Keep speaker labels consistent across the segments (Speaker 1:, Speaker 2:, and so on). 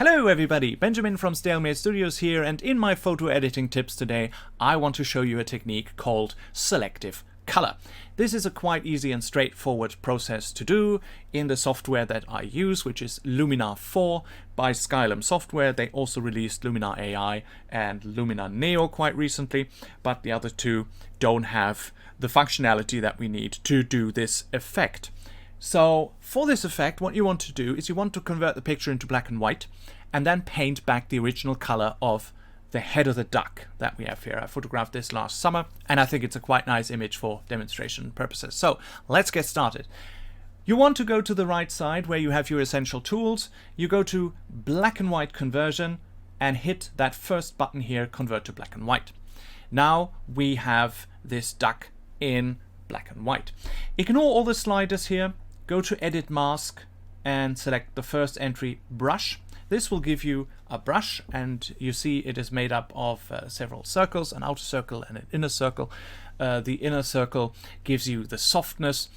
Speaker 1: Hello everybody, Benjamin from Stalemate Studios here, and in my photo editing tips today I want to show you a technique called selective color. This is a quite easy and straightforward process to do in the software that I use, which is Luminar 4 by Skylum Software. They also released Luminar AI and Luminar Neo quite recently, but the other two don't have the functionality that we need to do this effect. So for this effect, what you want to do is you want to convert the picture into black and white and then paint back the original color of the head of the duck that we have here. I photographed this last summer and I think it's a quite nice image for demonstration purposes. So let's get started. You want to go to the right side where you have your essential tools. You go to black and white conversion and hit that first button here, convert to black and white. Now we have this duck in black and white. Ignore all the sliders here. Go to Edit Mask and select the first entry, Brush. This will give you a brush, and you see it is made up of several circles, an outer circle and an inner circle. The inner circle gives you the softness.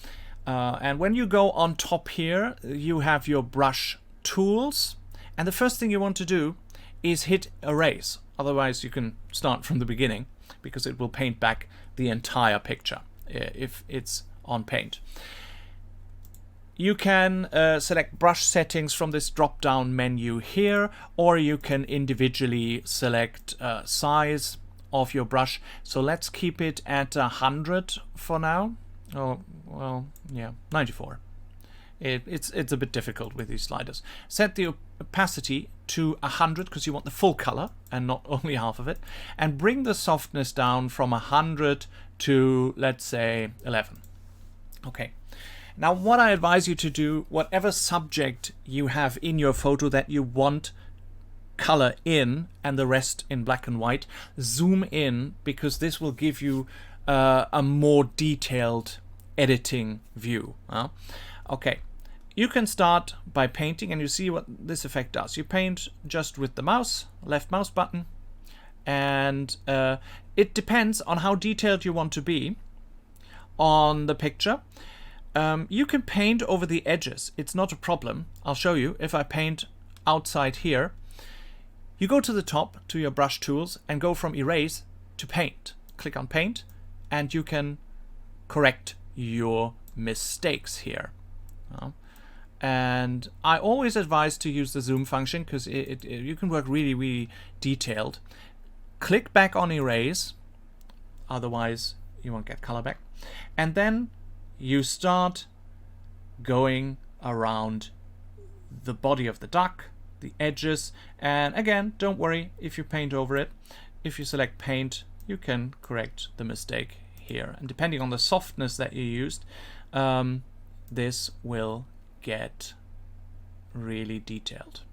Speaker 1: And when you go on top here, you have your brush tools. And the first thing you want to do is hit Erase. Otherwise, you can start from the beginning because it will paint back the entire picture if it's on paint. You can select brush settings from this drop-down menu here, or you can individually select size of your brush. So let's keep it at 100 for now. Oh, well, yeah, 94. It's a bit difficult with these sliders. Set the opacity to 100 because you want the full color and not only half of it, and bring the softness down from 100 to, let's say, 11. Okay. Now what I advise you to do, whatever subject you have in your photo that you want color in and the rest in black and white, zoom in because this will give you a more detailed editing view. Okay, you can start by painting and you see what this effect does. You paint just with the mouse, left mouse button, and it depends on how detailed you want to be on the picture. You can paint over the edges. It's not a problem. I'll show you. If I paint outside here, you go to the top to your brush tools and go from Erase to Paint. Click on Paint and you can correct your mistakes here. And I always advise to use the zoom function because you can work really detailed. Click back on Erase, otherwise you won't get color back. And then you start going around the body of the duck, the edges, and again, don't worry if you paint over it. If you select Paint, you can correct the mistake here. And depending on the softness that you used, this will get really detailed.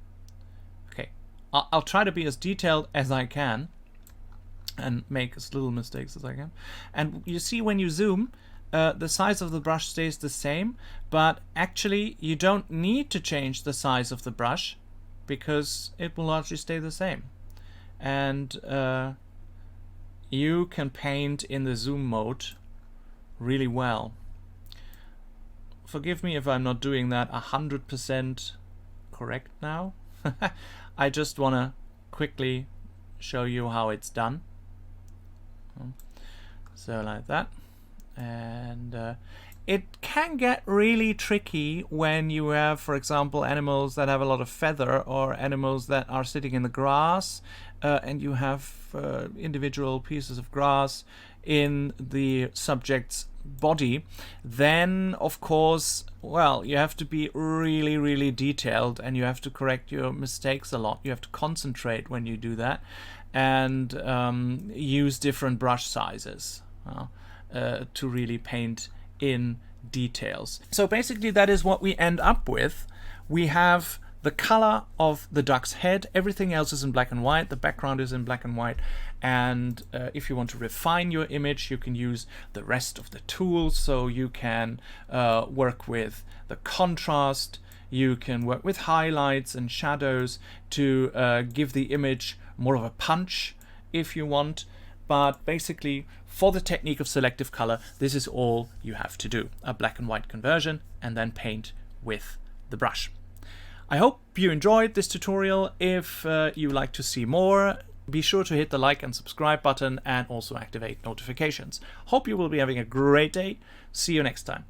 Speaker 1: Okay, I'll try to be as detailed as I can and make as little mistakes as I can. And you see when you zoom, the size of the brush stays the same, but actually you don't need to change the size of the brush because it will largely stay the same. And you can paint in the zoom mode really well. Forgive me if I'm not doing that 100% correct now. I just want to quickly show you how it's done. So like that. And it can get really tricky when you have, for example, animals that have a lot of feather or animals that are sitting in the grass, and you have individual pieces of grass in the subject's body. Then of course, well, you have to be really detailed and you have to correct your mistakes a lot. You have to concentrate when you do that and use different brush sizes to really paint in details. So basically that is what we end up with. We have the color of the duck's head, everything else is in black and white, the background is in black and white, and if you want to refine your image you can use the rest of the tools. So you can work with the contrast, you can work with highlights and shadows to give the image more of a punch if you want. But basically, for the technique of selective color, this is all you have to do. A black and white conversion and then paint with the brush. I hope you enjoyed this tutorial. If you like to see more, be sure to hit the like and subscribe button and also activate notifications. Hope you will be having a great day. See you next time.